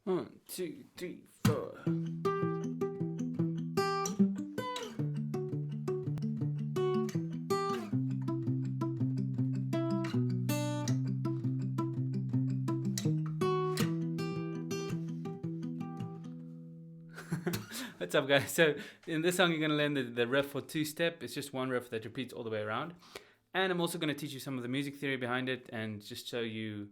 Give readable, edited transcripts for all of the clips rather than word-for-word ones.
1, 2, 3, 4. What's up, guys? So in this song, you're going to learn the riff for 2-step. It's just one riff that repeats all the way around. And I'm also going to teach you some of the music theory behind it and just show you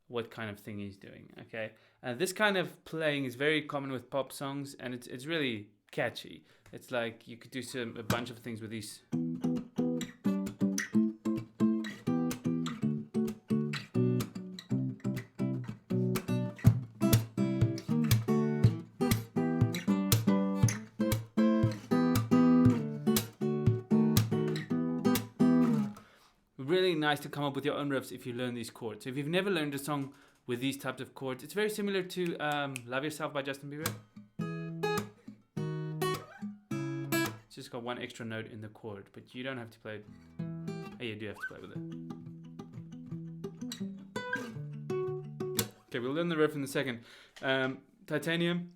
what kind of thing he's doing, okay? This kind of playing is very common with pop songs, and it's really catchy. It's like you could do a bunch of things with these. Really nice to come up with your own riffs if you learn these chords. So if you've never learned a song with these types of chords, it's very similar to Love Yourself by Justin Bieber. It's just got one extra note in the chord, but you don't have to play it. Oh, you do have to play with it. Okay, we'll learn the riff in a second. Titanium.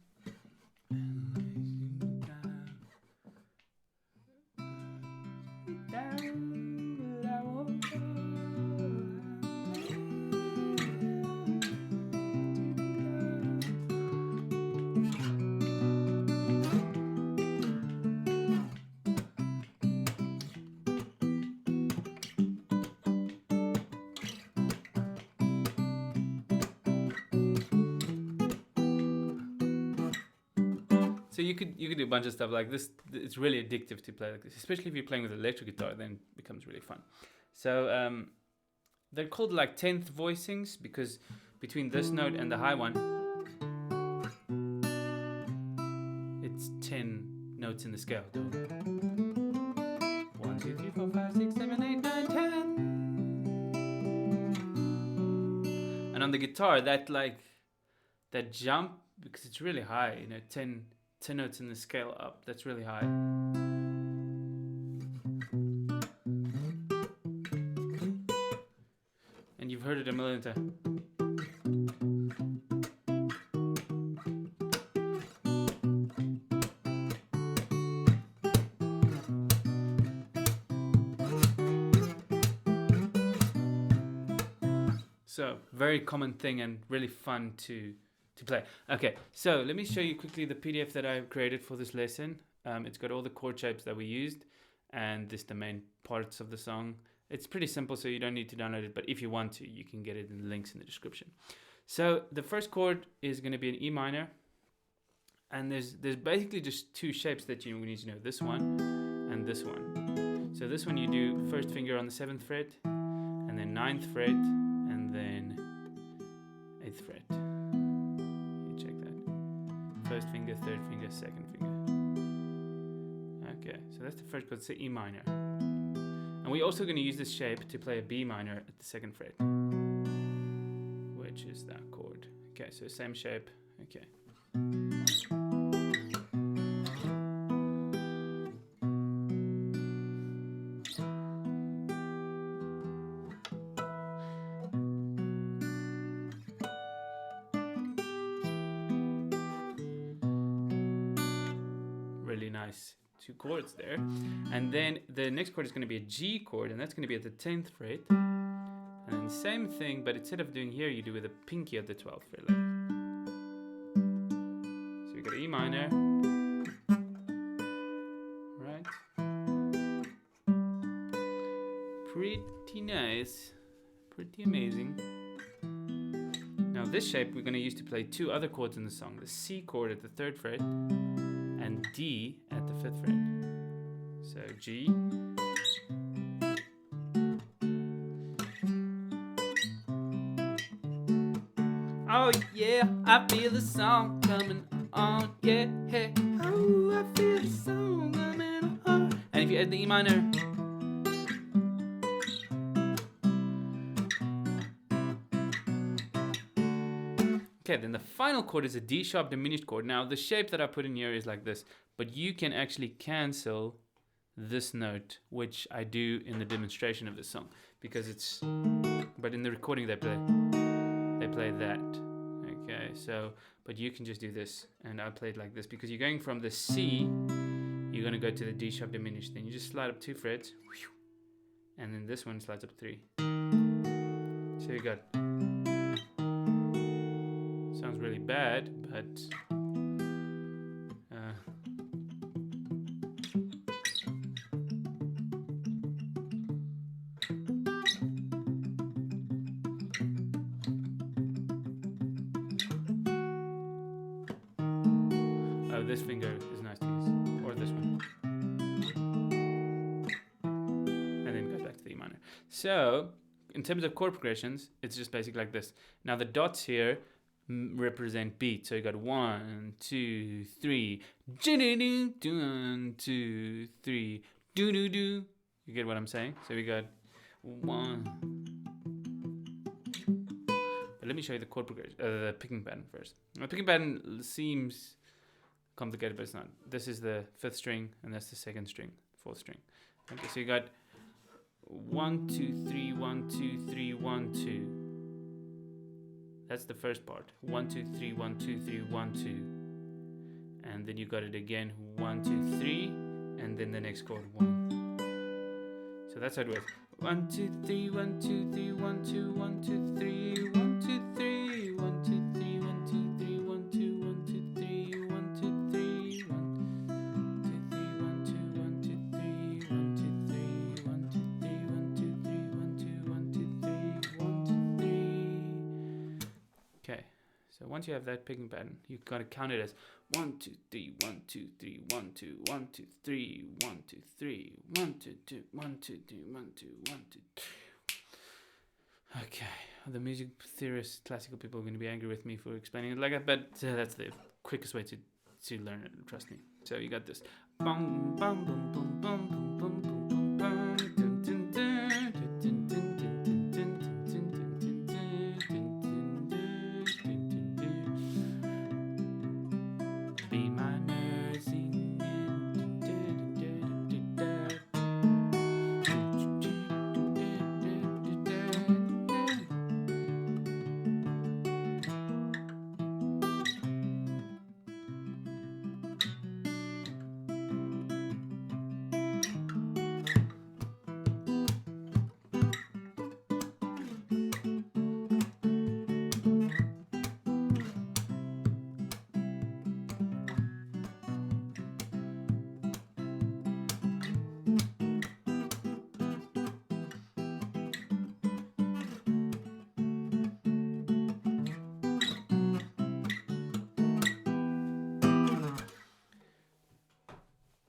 So you could do a bunch of stuff like this. It's really addictive to play like this, especially if you're playing with electric guitar. Then it becomes really fun. So they're called like 10th voicings because between this note and the high one, it's 10 notes in the scale. 1, 2, 3, 4, 5, 6, 7, 8, 9, 10. And on the guitar, that jump, because it's really high, 10 notes in the scale up, that's really high. And you've heard it a million times. So, very common thing and really fun to play. Okay, so let me show you quickly the PDF that I created for this lesson. It's got all the chord shapes that we used and the main parts of the song. It's pretty simple, so you don't need to download it, but if you want to, you can get it in the links in the description. So the first chord is going to be an E minor, and there's basically just two shapes that you need to know, this one and this one. So this one you do first finger on the 7th fret, and then 9th fret, and then 8th fret. First finger, third finger, second finger. Okay, so that's the first chord, it's the E minor. And we're also going to use this shape to play a B minor at the 2nd fret, which is that chord. Okay, so same shape. Okay. Really nice two chords there. And then the next chord is going to be a G chord, and that's going to be at the 10th fret. And then same thing, but instead of doing here, you do with a pinky at the 12th fret. So we got E minor, right? Pretty nice, pretty amazing. Now this shape we're going to use to play two other chords in the song, the C chord at the 3rd fret and D at the 5th fret. So G, oh yeah, I feel the song coming on, yeah, hey. Oh, I feel the song coming on. And if you add the E minor, okay, then the final chord is a D sharp diminished chord. Now the shape that I put in here is like this, but you can actually cancel this note, which I do in the demonstration of this song, because it's, but in the recording they play that. Okay, so, but you can just do this, and I'll play it like this because you're going from the C, you're going to go to the D sharp diminished, then you just slide up 2 frets, and then this one slides up 3. So you got, sounds really bad, but this finger is nice to use, or this one, and then go back to the E minor. So in terms of chord progressions, it's just basically like this. Now the dots here represent beat, so you got 1, 2, 3, 1, 2, 3, do do do. You get what I'm saying? So we got 1. But let me show you the chord progression, the picking pattern first. The picking pattern seems complicated, but it's not. This is the 5th string, and that's the 2nd string, 4th string. Okay, so you got 1, 2, 3, 1, 2, 3, 1, 2. That's the first part. 1, 2, 3, 1, 2, 3, 1, 2. And then you got it again. 1, 2, 3, and then the next chord 1. So that's how it works. 1, 2, 3, 1, 2, 3, 1, 2, 1, 2, 3, 1, 2, 3, 1, 2, 3, 1, 2, 3, 1, 2, 1, 2, 3, 1, 2, 3, 1, 2, 3, 1, 2, 1, 2, 3, 1, 2, 3, 1, 2, 3, 1, 2, 3, 1, 2, 1, 2, 3, 1, 2, 3. Okay, so once you have that picking pattern, you gotta count it as 1, 2, 3, 1, 2, 3, 1, 2, 1, 2, 3, 1, 2, 3, 1, 2, 2, 1, 2, 2, 1, 2, 1, 2. Okay, the music theorists, classical people are going to be angry with me for explaining it like that, but that's the quickest way to learn it, trust me. So you got this. Bum, bum, bum, bum, bum, bum, bum, bum, bum, dun, dun, dun, dun, dun, dun, dun, dun, dun, dun, dun, dun, dun. B minor singing.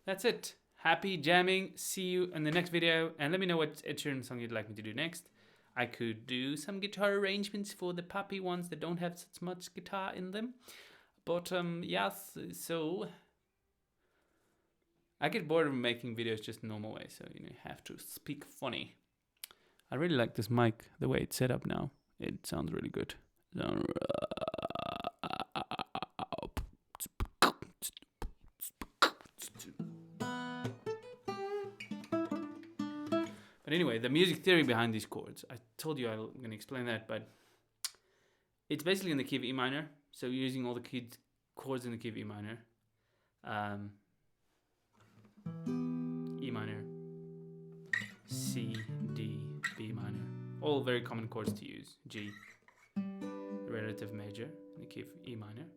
That's it. Happy jamming. See you in the next video. And let me know what Ed Sheeran song you'd like me to do next. I could do some guitar arrangements for the poppy ones that don't have such much guitar in them. But yes, so I get bored of making videos just normal way, so you have to speak funny. I really like this mic, the way it's set up now. It sounds really good. But anyway, the music theory behind these chords. I told you I'm going to explain that, but it's basically in the key of E minor. So you're using all the chords in the key of E minor. E minor, C, D, B minor. All very common chords to use. G, relative major, in the key of E minor.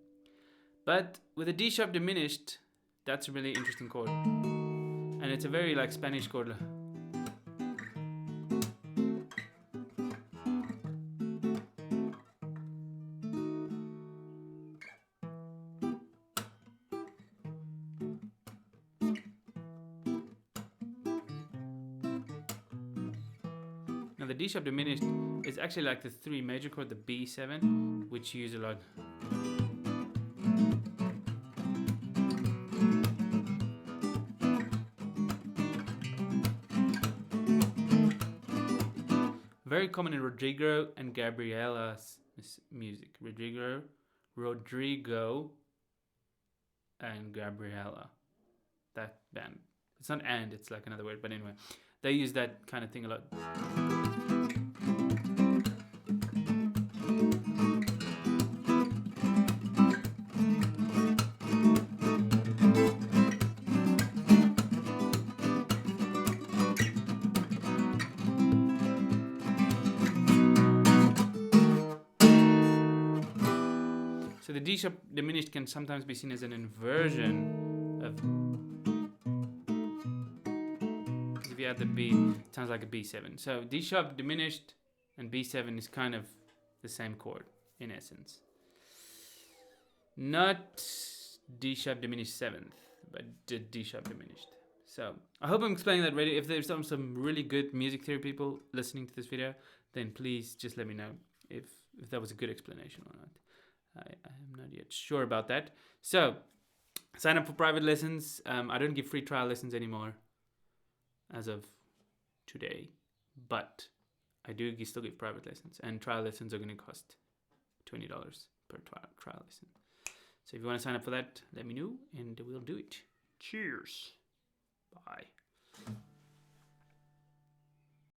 But with a D sharp diminished, that's a really interesting chord. And it's a very like Spanish chord. Now the D sharp diminished is actually like the 3 major chord, the B7, which you use a lot. Very common in Rodrigo and Gabriella's music. Rodrigo and Gabriella. That band. It's not and, it's like another word, but anyway. They use that kind of thing a lot. So the D sharp diminished can sometimes be seen as an inversion of. Because if you add the B, it sounds like a B7. So D sharp diminished and B7 is kind of the same chord in essence. Not D sharp diminished 7th, but D sharp diminished. So I hope I'm explaining that ready. If there's some really good music theory people listening to this video, then please just let me know if that was a good explanation or not. I am not yet sure about that. So sign up for private lessons. I don't give free trial lessons anymore as of today, but I do still give private lessons, and trial lessons are going to cost $20 per trial lesson. So if you want to sign up for that, let me know and we'll do it. Cheers. Bye.